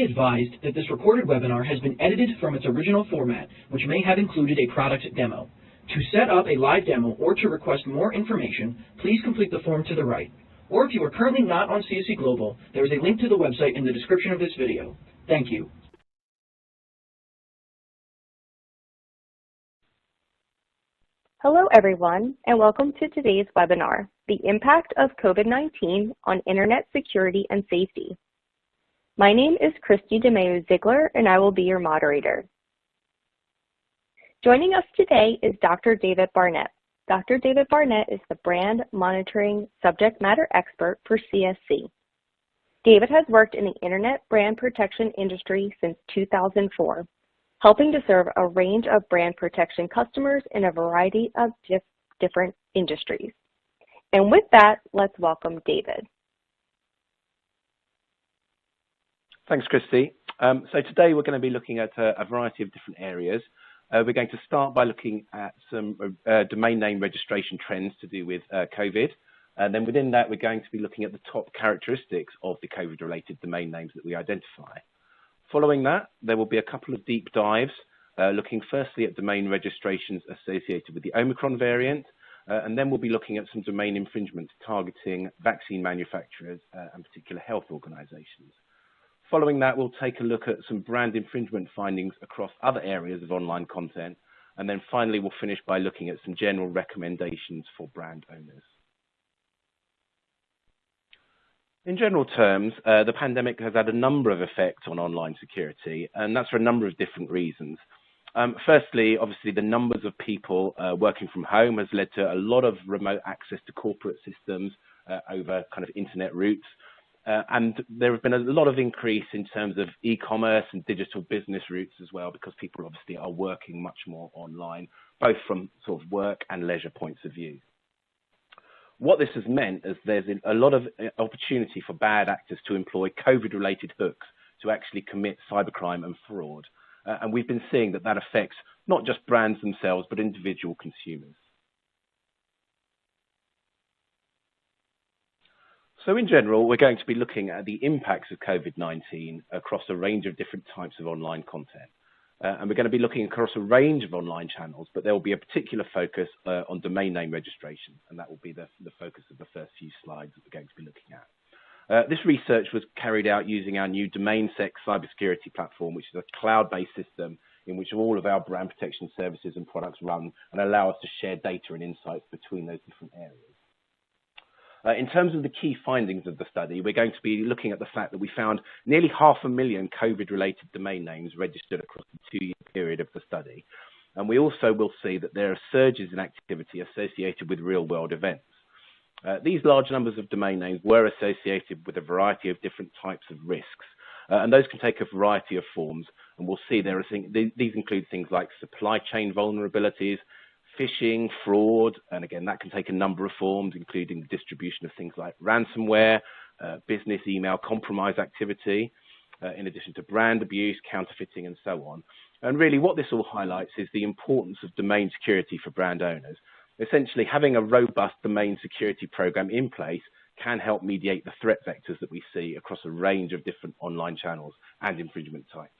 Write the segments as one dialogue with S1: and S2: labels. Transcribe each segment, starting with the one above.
S1: be advised that this recorded webinar has been edited from its original format, which may have included a product demo. To set up a live demo or to request more information, please complete the form to the right. Or if you are currently not on CSC Global, there is a link to the website in the description of this video. Thank you.
S2: Hello everyone, and welcome to today's webinar, The Impact of COVID-19 on Internet Security and Safety. My name is Christy DeMeo-Ziegler, and I will be your moderator. Joining us today is Dr. David Barnett. Dr. David Barnett is the Brand Monitoring Subject Matter Expert for CSC. David has worked in the Internet brand protection industry since 2004. Helping to serve a range of brand protection customers in a variety of different industries. And with that, let's welcome David.
S3: Thanks, Christy. So today we're going to be looking at a variety of different areas. We're going to start by looking at some domain name registration trends to do with COVID. And then within that, we're going to be looking at the top characteristics of the COVID-related domain names that we identify. Following that, there will be a couple of deep dives, looking firstly at domain registrations associated with the Omicron variant, and then we'll be looking at some domain infringements targeting vaccine manufacturers and particular health organizations. Following that, we'll take a look at some brand infringement findings across other areas of online content, and then finally we'll finish by looking at some general recommendations for brand owners. In general terms, the pandemic has had a number of effects on online security, and that's for a number of different reasons. Firstly, obviously, the numbers of people working from home has led to a lot of remote access to corporate systems over kind of internet routes. And there have been a lot of increase in terms of e-commerce and digital business routes as well, because people obviously are working much more online, both from sort of work and leisure points of view. What this has meant is there's a lot of opportunity for bad actors to employ COVID-related hooks to actually commit cybercrime and fraud. And we've been seeing that affects not just brands themselves, but individual consumers. So in general, we're going to be looking at the impacts of COVID-19 across a range of different types of online content. And we're going to be looking across a range of online channels, but there will be a particular focus on domain name registration, and that will be the focus of the first few slides that we're going to be looking at. This research was carried out using our new DomainSec cybersecurity platform, which is a cloud-based system in which all of our brand protection services and products run and allow us to share data and insights between those different areas. In terms of the key findings of the study, we're going to be looking at the fact that we found nearly 500,000 COVID-related domain names registered across the 2-year period of the study. And we also will see that there are surges in activity associated with real-world events. These large numbers of domain names were associated with a variety of different types of risks. And those can take a variety of forms. And we'll see these include things like supply chain vulnerabilities, phishing, fraud, and again, that can take a number of forms, including the distribution of things like ransomware, business email compromise activity, in addition to brand abuse, counterfeiting, and so on. And really what this all highlights is the importance of domain security for brand owners. Essentially, having a robust domain security program in place can help mediate the threat vectors that we see across a range of different online channels and infringement types.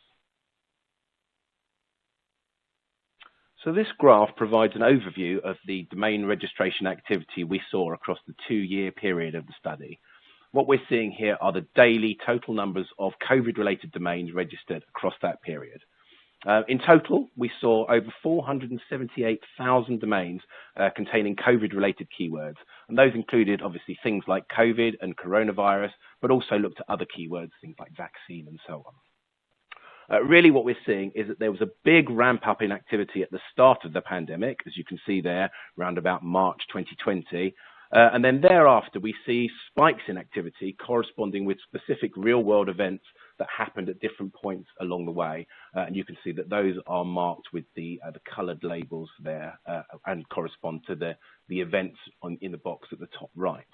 S3: So this graph provides an overview of the domain registration activity we saw across the 2-year period of the study. What we're seeing here are the daily total numbers of COVID-related domains registered across that period. In total, we saw over 478,000 domains containing COVID-related keywords. And those included, obviously, things like COVID and coronavirus, but also looked at other keywords, things like vaccine and so on. Really what we're seeing is that there was a big ramp up in activity at the start of the pandemic, as you can see there, around about March 2020. And then thereafter, we see spikes in activity corresponding with specific real world events that happened at different points along the way. And you can see that those are marked with the colored labels there and correspond to the events in the box at the top right.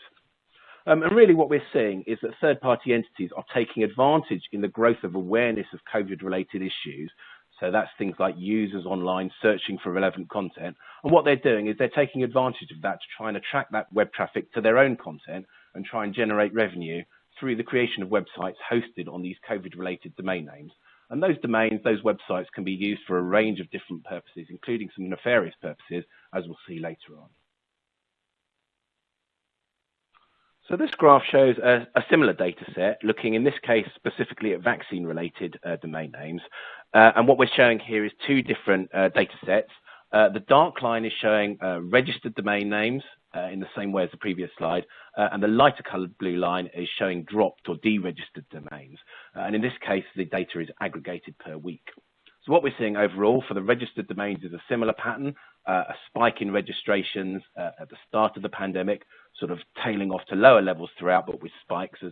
S3: And really what we're seeing is that third-party entities are taking advantage in the growth of awareness of COVID-related issues. So that's things like users online searching for relevant content. And what they're doing is they're taking advantage of that to try and attract that web traffic to their own content and try and generate revenue through the creation of websites hosted on these COVID-related domain names. And those domains, those websites can be used for a range of different purposes, including some nefarious purposes, as we'll see later on. So this graph shows a similar data set, looking in this case specifically at vaccine-related domain names. And what we're showing here is two different data sets. The dark line is showing registered domain names in the same way as the previous slide, and the lighter colored blue line is showing dropped or deregistered domains. And in this case, the data is aggregated per week. So what we're seeing overall for the registered domains is a similar pattern, a spike in registrations at the start of the pandemic, sort of tailing off to lower levels throughout, but with spikes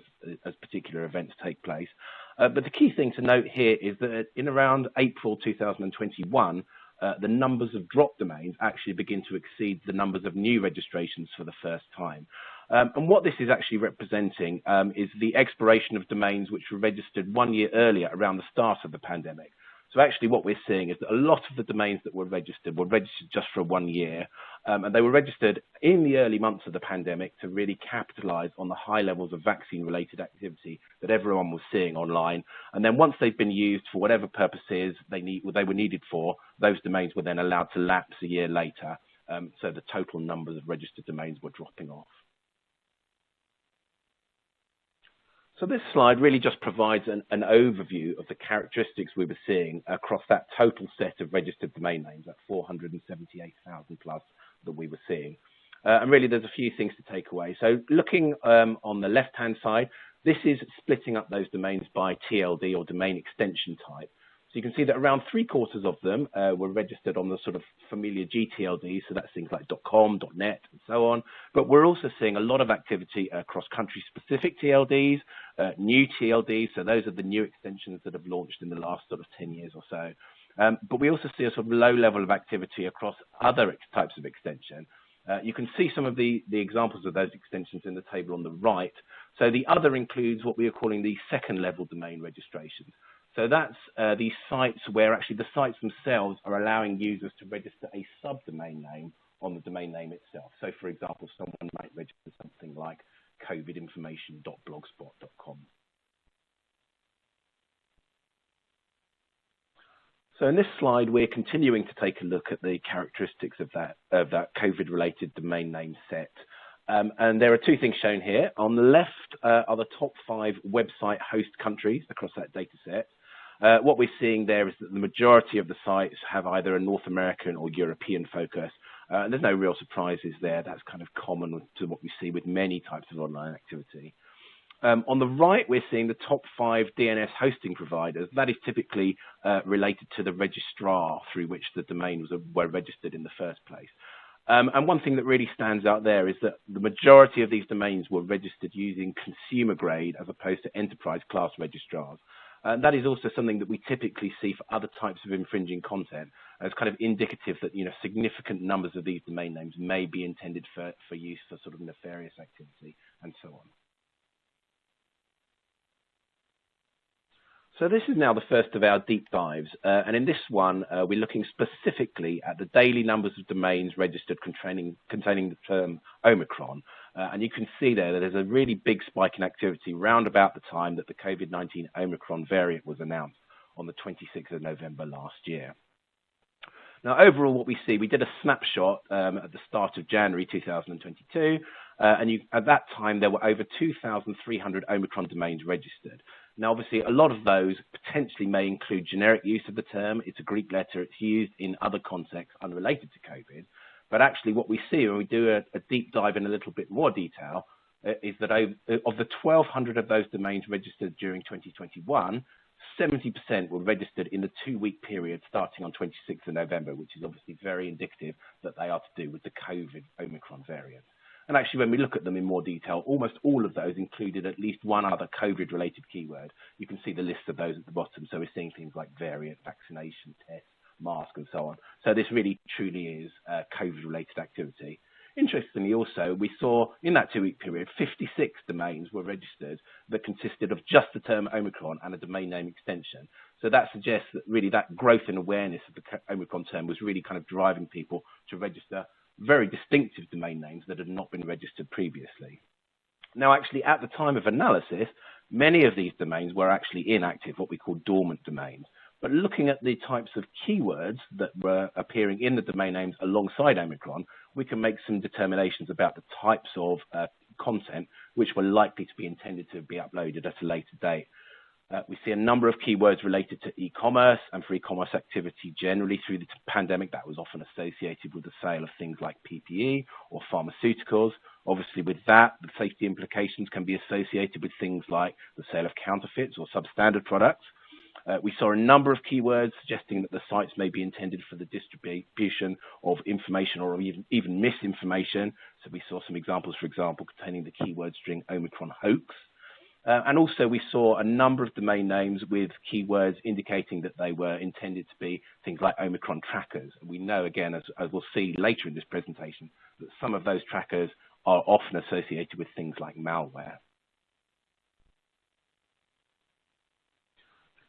S3: as particular events take place. But the key thing to note here is that in around April 2021, the numbers of dropped domains actually begin to exceed the numbers of new registrations for the first time. And what this is actually representing is the expiration of domains which were registered 1 year earlier around the start of the pandemic. So actually what we're seeing is that a lot of the domains that were registered just for 1 year, and they were registered in the early months of the pandemic to really capitalize on the high levels of vaccine-related activity that everyone was seeing online. And then once they've been used for whatever purposes they were needed for, those domains were then allowed to lapse a year later. So the total numbers of registered domains were dropping off. So this slide really just provides an overview of the characteristics we were seeing across that total set of registered domain names, that 478,000 plus that we were seeing. And really there's a few things to take away. So looking on the left-hand side, this is splitting up those domains by TLD or domain extension type. So you can see that around 3/4 of them were registered on the sort of familiar GTLD, so that's things like .com, .net, and so on. But we're also seeing a lot of activity across country-specific TLDs, new TLDs, so those are the new extensions that have launched in the last sort of 10 years or so. But we also see a sort of low level of activity across other types of extension. You can see some of the examples of those extensions in the table on the right. So the other includes what we are calling the second level domain registrations. So that's these sites where actually the sites themselves are allowing users to register a subdomain name on the domain name itself. So for example, someone might register something like covidinformation.blogspot.com. So in this slide, we're continuing to take a look at the characteristics of that COVID-related domain name set. And there are two things shown here. On the left are the top 5 website host countries across that data set. What we're seeing there is that the majority of the sites have either a North American or European focus. And there's no real surprises there. That's kind of common to what we see with many types of online activity. On the right, we're seeing the top 5 DNS hosting providers. That is typically related to the registrar through which the domains were registered in the first place. And one thing that really stands out there is that the majority of these domains were registered using consumer grade as opposed to enterprise class registrars. That is also something that we typically see for other types of infringing content as kind of indicative that, you know, significant numbers of these domain names may be intended for use for sort of nefarious activity and so on. So this is now the first of our deep dives, and in this one, we're looking specifically at the daily numbers of domains registered containing the term Omicron. And you can see there that there's a really big spike in activity round about the time that the COVID-19 Omicron variant was announced on the 26th of November last year. Now, overall, what we see, we did a snapshot at the start of January 2022, and at that time, there were over 2,300 Omicron domains registered. Now, obviously, a lot of those potentially may include generic use of the term. It's a Greek letter. It's used in other contexts unrelated to COVID. But actually, what we see when we do a deep dive in a little bit more detail is that of the 1,200 of those domains registered during 2021, 70% were registered in the 2-week period starting on 26th of November, which is obviously very indicative that they are to do with the COVID Omicron variant. And actually, when we look at them in more detail, almost all of those included at least one other COVID-related keyword. You can see the list of those at the bottom. So we're seeing things like variant, vaccination, test, mask, and so on. So this really truly is COVID-related activity. Interestingly, also, we saw in that 2-week period, 56 domains were registered that consisted of just the term Omicron and a domain name extension. So that suggests that really that growth in awareness of the Omicron term was really kind of driving people to register very distinctive domain names that had not been registered previously. Now, actually, at the time of analysis, many of these domains were actually inactive, what we call dormant domains. But looking at the types of keywords that were appearing in the domain names alongside Omicron, we can make some determinations about the types of content which were likely to be intended to be uploaded at a later date. We see a number of keywords related to e-commerce, and for e-commerce activity generally through the pandemic, that was often associated with the sale of things like PPE or pharmaceuticals. Obviously, with that, the safety implications can be associated with things like the sale of counterfeits or substandard products. We saw a number of keywords suggesting that the sites may be intended for the distribution of information or even misinformation. So we saw some examples, for example, containing the keyword string Omicron hoax. And also we saw a number of domain names with keywords indicating that they were intended to be things like Omicron trackers. And we know, again, as we'll see later in this presentation, that some of those trackers are often associated with things like malware.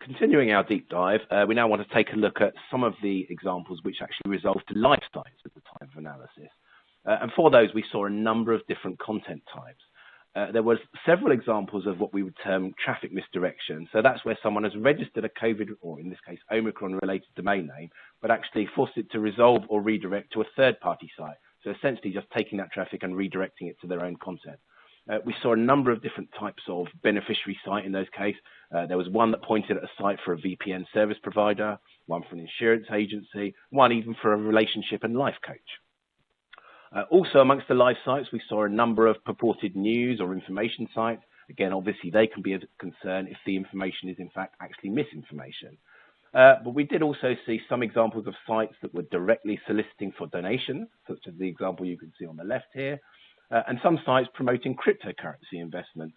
S3: Continuing our deep dive, we now want to take a look at some of the examples which actually resolved to live sites at the time of analysis. And for those, we saw a number of different content types. There was several examples of what we would term traffic misdirection. So that's where someone has registered a COVID, or in this case, Omicron-related domain name, but actually forced it to resolve or redirect to a third-party site. So essentially just taking that traffic and redirecting it to their own content. We saw a number of different types of beneficiary site in those cases. There was one that pointed at a site for a VPN service provider, one for an insurance agency, one even for a relationship and life coach. Also amongst the live sites, we saw a number of purported news or information sites. Again, obviously they can be a concern if the information is in fact actually misinformation. But we did also see some examples of sites that were directly soliciting for donations, such as the example you can see on the left here, and some sites promoting cryptocurrency investments,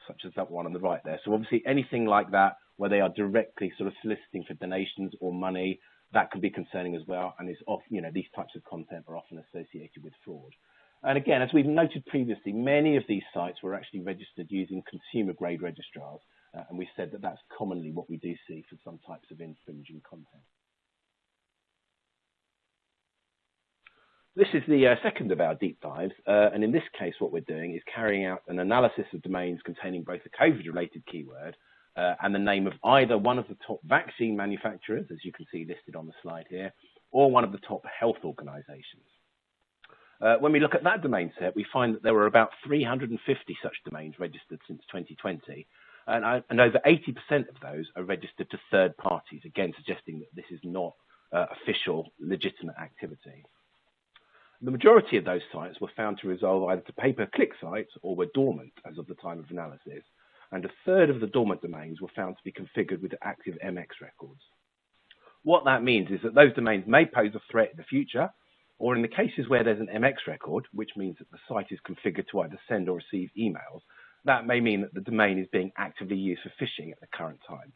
S3: such as that one on the right there. So obviously anything like that, where they are directly sort of soliciting for donations or money, that can be concerning as well, and these types of content are often associated with fraud. And again, as we've noted previously, many of these sites were actually registered using consumer-grade registrars, and we said that that's commonly what we do see for some types of infringing content. This is the second of our deep dives, and in this case what we're doing is carrying out an analysis of domains containing both a COVID-related keyword and the name of either one of the top vaccine manufacturers, as you can see listed on the slide here, or one of the top health organizations. When we look at that domain set, we find that there were about 350 such domains registered since 2020, and over 80% of those are registered to third parties, again suggesting that this is not official, legitimate activity. The majority of those sites were found to resolve either to pay-per-click sites or were dormant as of the time of analysis, and a third of the dormant domains were found to be configured with active MX records. What that means is that those domains may pose a threat in the future, or in the cases where there's an MX record, which means that the site is configured to either send or receive emails, that may mean that the domain is being actively used for phishing at the current time.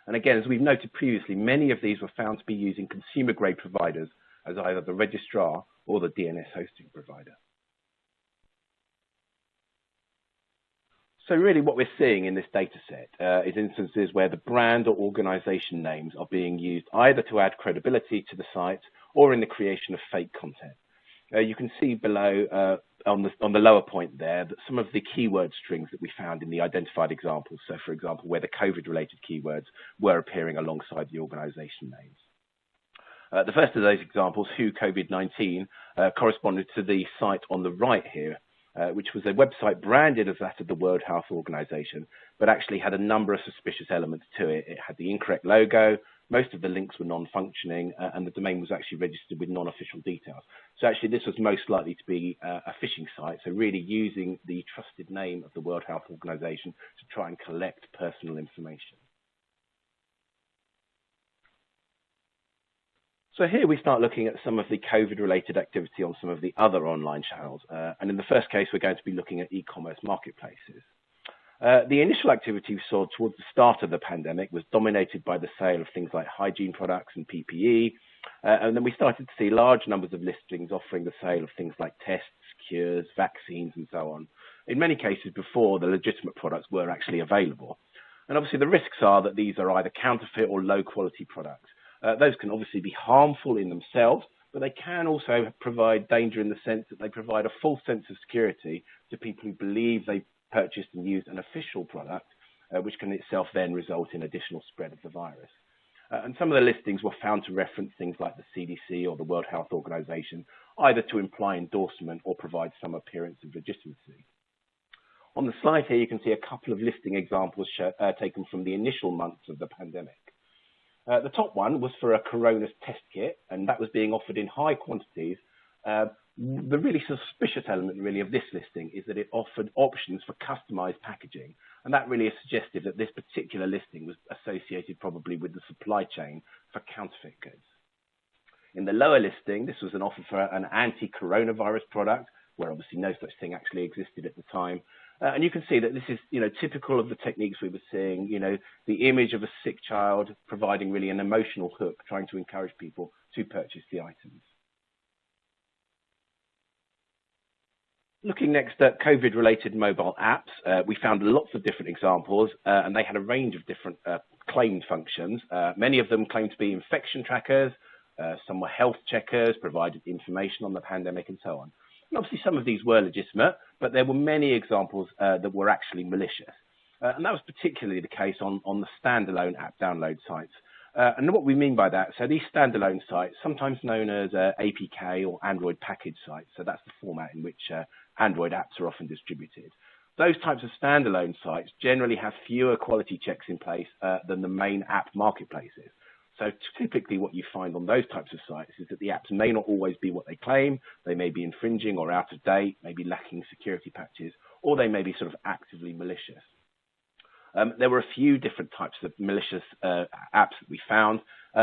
S3: And again, as we've noted previously, many of these were found to be using consumer-grade providers as either the registrar or the DNS hosting provider. So really what we're seeing in this data set is instances where the brand or organization names are being used either to add credibility to the site or in the creation of fake content. You can see below on the lower point there that some of the keyword strings that we found in the identified examples, so for example where the COVID-related keywords were appearing alongside the organization names. The first of those examples, WHO COVID-19, corresponded to the site on the right here, which was a website branded as that of the World Health Organization, but actually had a number of suspicious elements to it. It had the incorrect logo, most of the links were non-functioning, and the domain was actually registered with non-official details. So actually this was most likely to be a phishing site, so really using the trusted name of the World Health Organization to try and collect personal information. So here we start looking at some of the COVID-related activity on some of the other online channels. And in the first case, we're going to be looking at e-commerce marketplaces. The initial activity we saw towards the start of the pandemic was dominated by the sale of things like hygiene products and PPE. And then we started to see large numbers of listings offering the sale of things like tests, cures, vaccines, and so on. In many cases before the legitimate products were actually available. And obviously the risks are that these are either counterfeit or low quality products. Those can obviously be harmful in themselves, but they can also provide danger in the sense that they provide a false sense of security to people who believe they purchased and used an official product, which can itself then result in additional spread of the virus. And some of the listings were found to reference things like the CDC or the World Health Organization, either to imply endorsement or provide some appearance of legitimacy. On the slide here, you can see a couple of listing examples taken from the initial months of the pandemic. The top one was for a coronavirus test kit, and that was being offered in high quantities. The really suspicious element really of this listing is that it offered options for customized packaging, and that really is suggestive that this particular listing was associated probably with the supply chain for counterfeit goods. In the lower listing, this was an offer for an anti-coronavirus product, where obviously no such thing actually existed at the time. And you can see that this is, typical of the techniques we were seeing, the image of a sick child providing really an emotional hook, trying to encourage people to purchase the items. Looking next at COVID-related mobile apps, we found lots of different examples, and they had a range of different claimed functions. Many of them claimed to be infection trackers, some were health checkers, provided information on the pandemic, and so on. And obviously, some of these were legitimate, but there were many examples that were actually malicious. And that was particularly the case on the standalone app download sites. And what we mean by that, so these standalone sites, sometimes known as APK or Android package sites, so that's the format in which Android apps are often distributed. Those types of standalone sites generally have fewer quality checks in place than the main app marketplaces. So typically what you find on those types of sites is that the apps may not always be what they claim, they may be infringing or out of date, maybe lacking security patches, or they may be sort of actively malicious. There were a few different types of malicious apps that we found.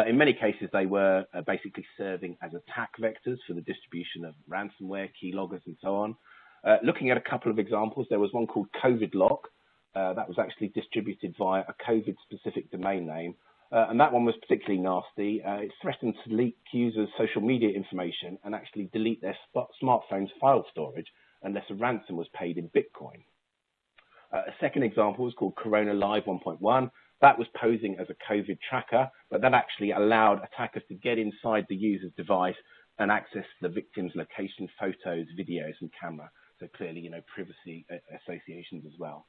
S3: In many cases, they were basically serving as attack vectors for the distribution of ransomware, keyloggers, and so on. Looking at a couple of examples, there was one called COVID Lock. That was actually distributed via a COVID-specific domain name. And that one was particularly nasty. It threatened to leak users' social media information and actually delete their smartphone's file storage unless a ransom was paid in Bitcoin. A second example was called Corona Live 1.1. That was posing as a COVID tracker, but that actually allowed attackers to get inside the user's device and access the victim's location, photos, videos, and camera. So clearly, privacy associations as well.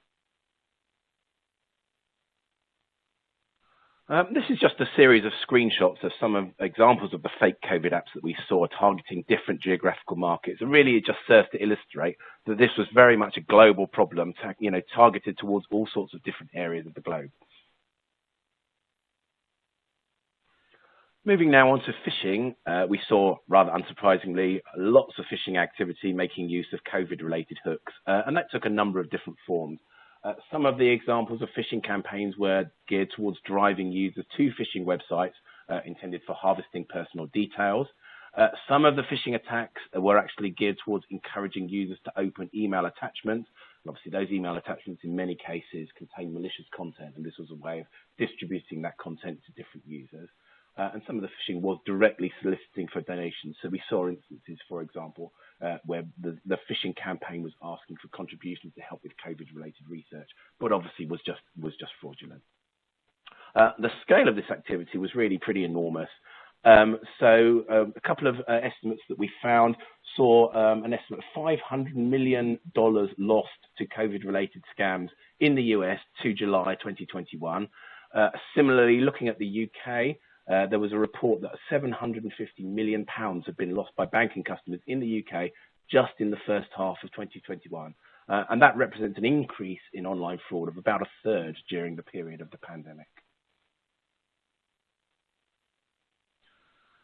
S3: This is just a series of screenshots of some of examples of the fake COVID apps that we saw targeting different geographical markets. And really, it just serves to illustrate that this was very much a global problem, targeted towards all sorts of different areas of the globe. Moving now on to phishing, we saw, rather unsurprisingly, lots of phishing activity making use of COVID-related hooks, and that took a number of different forms. Some of the examples of phishing campaigns were geared towards driving users to phishing websites intended for harvesting personal details. Some of the phishing attacks were actually geared towards encouraging users to open email attachments. And obviously, those email attachments in many cases contain malicious content, and this was a way of distributing that content to different users. And some of the phishing was directly soliciting for donations. So we saw instances, for example, where the phishing campaign was asking for contributions to help with COVID-related research, but obviously was just fraudulent. The scale of this activity was really pretty enormous. So a couple of estimates that we found saw an estimate of $500 million lost to COVID-related scams in the US to July 2021. Similarly, looking at the UK, there was a report that £750 million had been lost by banking customers in the UK just in the first half of 2021. And that represents an increase in online fraud of about a third during the period of the pandemic.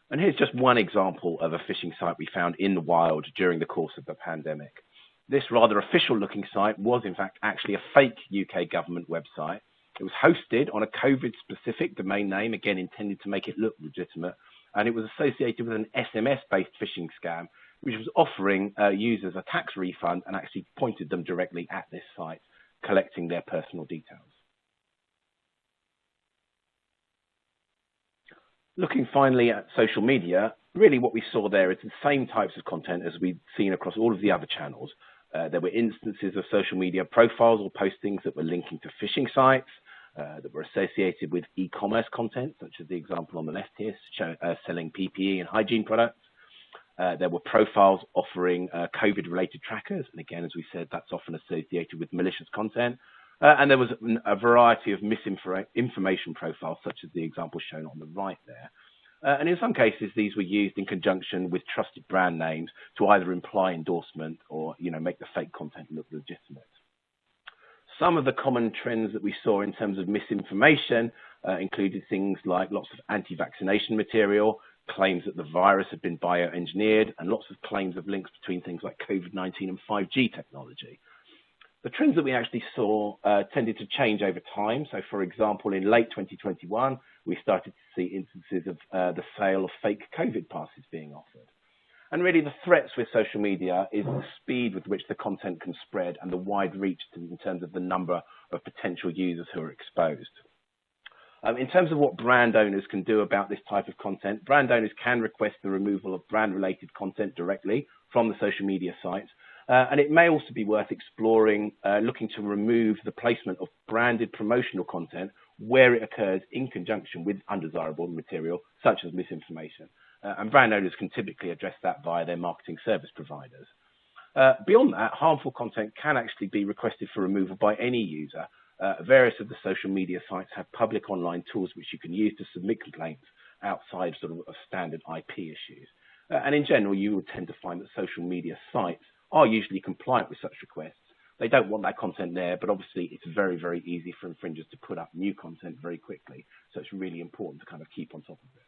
S3: And here's just one example of a phishing site we found in the wild during the course of the pandemic. This rather official-looking site was, in fact, actually a fake UK government website. It was hosted on a COVID-specific domain name, again intended to make it look legitimate, and it was associated with an SMS-based phishing scam, which was offering users a tax refund and actually pointed them directly at this site, collecting their personal details. Looking finally at social media, really what we saw there is the same types of content as we've seen across all of the other channels. There were instances of social media profiles or postings that were linking to phishing sites, that were associated with e-commerce content, such as the example on the left here, selling PPE and hygiene products. There were profiles offering COVID-related trackers, and again, as we said, that's often associated with malicious content. And there was a variety of misinformation profiles, such as the example shown on the right there. And in some cases, these were used in conjunction with trusted brand names to either imply endorsement or, make the fake content look legitimate. Some of the common trends that we saw in terms of misinformation included things like lots of anti-vaccination material, claims that the virus had been bioengineered, and lots of claims of links between things like COVID-19 and 5G technology. The trends that we actually saw tended to change over time. So, for example, in late 2021, we started to see instances of the sale of fake COVID passes being offered. And really the threats with social media is the speed with which the content can spread and the wide reach in terms of the number of potential users who are exposed. In terms of what brand owners can do about this type of content, brand owners can request the removal of brand-related content directly from the social media sites. And it may also be worth exploring looking to remove the placement of branded promotional content where it occurs in conjunction with undesirable material, such as misinformation. And brand owners can typically address that via their marketing service providers. Beyond that, harmful content can actually be requested for removal by any user. Various of the social media sites have public online tools which you can use to submit complaints outside of standard IP issues. And in general, you would tend to find that social media sites are usually compliant with such requests. They don't want that content there, but obviously it's very, very easy for infringers to put up new content very quickly. So it's really important to kind of keep on top of it.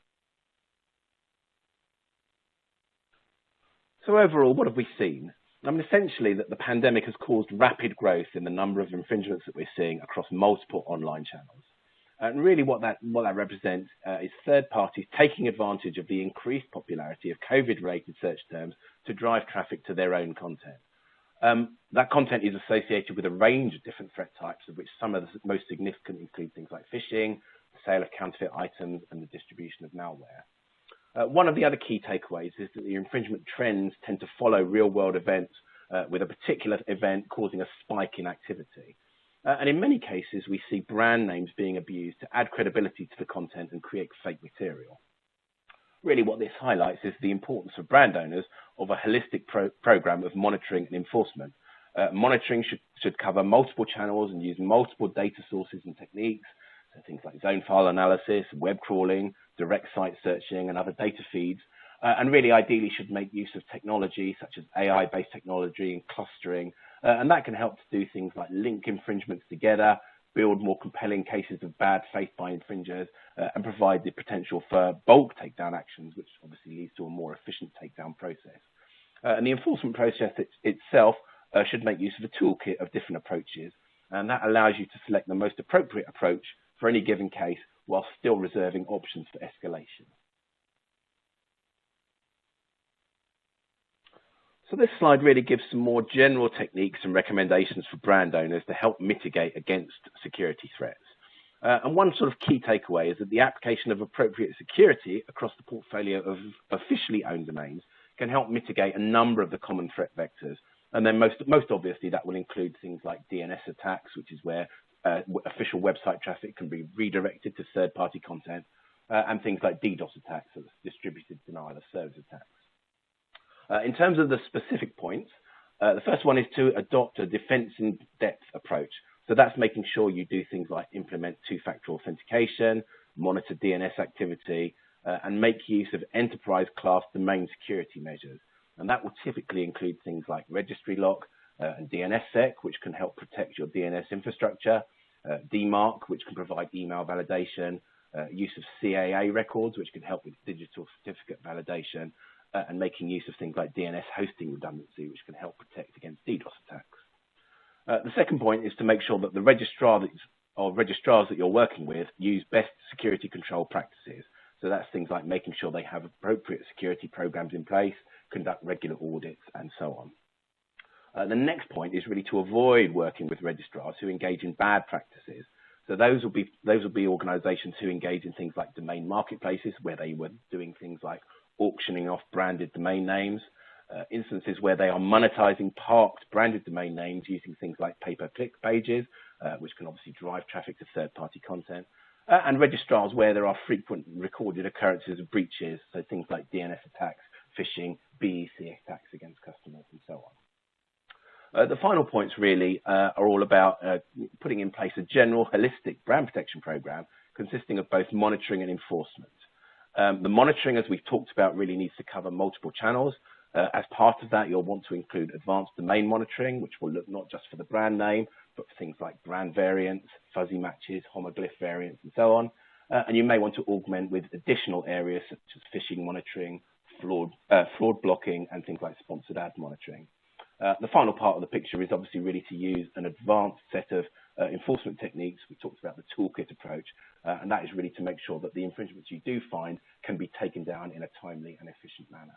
S3: So overall, what have we seen? Essentially that the pandemic has caused rapid growth in the number of infringements that we're seeing across multiple online channels. And really what that represents is third parties taking advantage of the increased popularity of COVID-related search terms to drive traffic to their own content. That content is associated with a range of different threat types, of which some of the most significant include things like phishing, the sale of counterfeit items, and the distribution of malware. One of the other key takeaways is that the infringement trends tend to follow real-world events, with a particular event causing a spike in activity. And in many cases, we see brand names being abused to add credibility to the content and create fake material. Really what this highlights is the importance for brand owners of a holistic program of monitoring and enforcement. Monitoring should cover multiple channels and use multiple data sources and techniques, so things like zone file analysis, web crawling, direct site searching, and other data feeds, and really ideally should make use of technology such as AI-based technology and clustering, and that can help to do things like link infringements together, build more compelling cases of bad faith by infringers, and provide the potential for bulk takedown actions, which obviously leads to a more efficient takedown process. And the enforcement process itself should make use of a toolkit of different approaches, and that allows you to select the most appropriate approach for any given case while still reserving options for escalation. So this slide really gives some more general techniques and recommendations for brand owners to help mitigate against security threats. And one sort of key takeaway is that the application of appropriate security across the portfolio of officially owned domains can help mitigate a number of the common threat vectors. And then most obviously that will include things like DNS attacks, which is where official website traffic can be redirected to third-party content, and things like DDoS attacks, so distributed denial of service attacks. In terms of the specific points, the first one is to adopt a defense-in-depth approach. So that's making sure you do things like implement two-factor authentication, monitor DNS activity, and make use of enterprise-class domain security measures. And that will typically include things like registry lock and DNSSEC, which can help protect your DNS infrastructure, DMARC, which can provide email validation, use of CAA records, which can help with digital certificate validation, and making use of things like DNS hosting redundancy, which can help protect against DDoS attacks. The second point is to make sure that the registrars that you're working with use best security control practices. So that's things like making sure they have appropriate security programs in place, conduct regular audits, and so on. The next point is really to avoid working with registrars who engage in bad practices. So those will be organizations who engage in things like domain marketplaces, where they were doing things like auctioning off branded domain names, instances where they are monetizing parked branded domain names using things like pay-per-click pages, which can obviously drive traffic to third-party content, and registrars where there are frequent recorded occurrences of breaches, so things like DNS attacks, phishing, BEC attacks against customers, and so on. The final points really are all about putting in place a general holistic brand protection program consisting of both monitoring and enforcement. The monitoring, as we've talked about, really needs to cover multiple channels. As part of that, you'll want to include advanced domain monitoring, which will look not just for the brand name, but for things like brand variants, fuzzy matches, homoglyph variants, and so on. And you may want to augment with additional areas such as phishing monitoring, fraud blocking, and things like sponsored ad monitoring. The final part of the picture is obviously really to use an advanced set of enforcement techniques. We talked about the toolkit approach, and that is really to make sure that the infringements you do find can be taken down in a timely and efficient manner.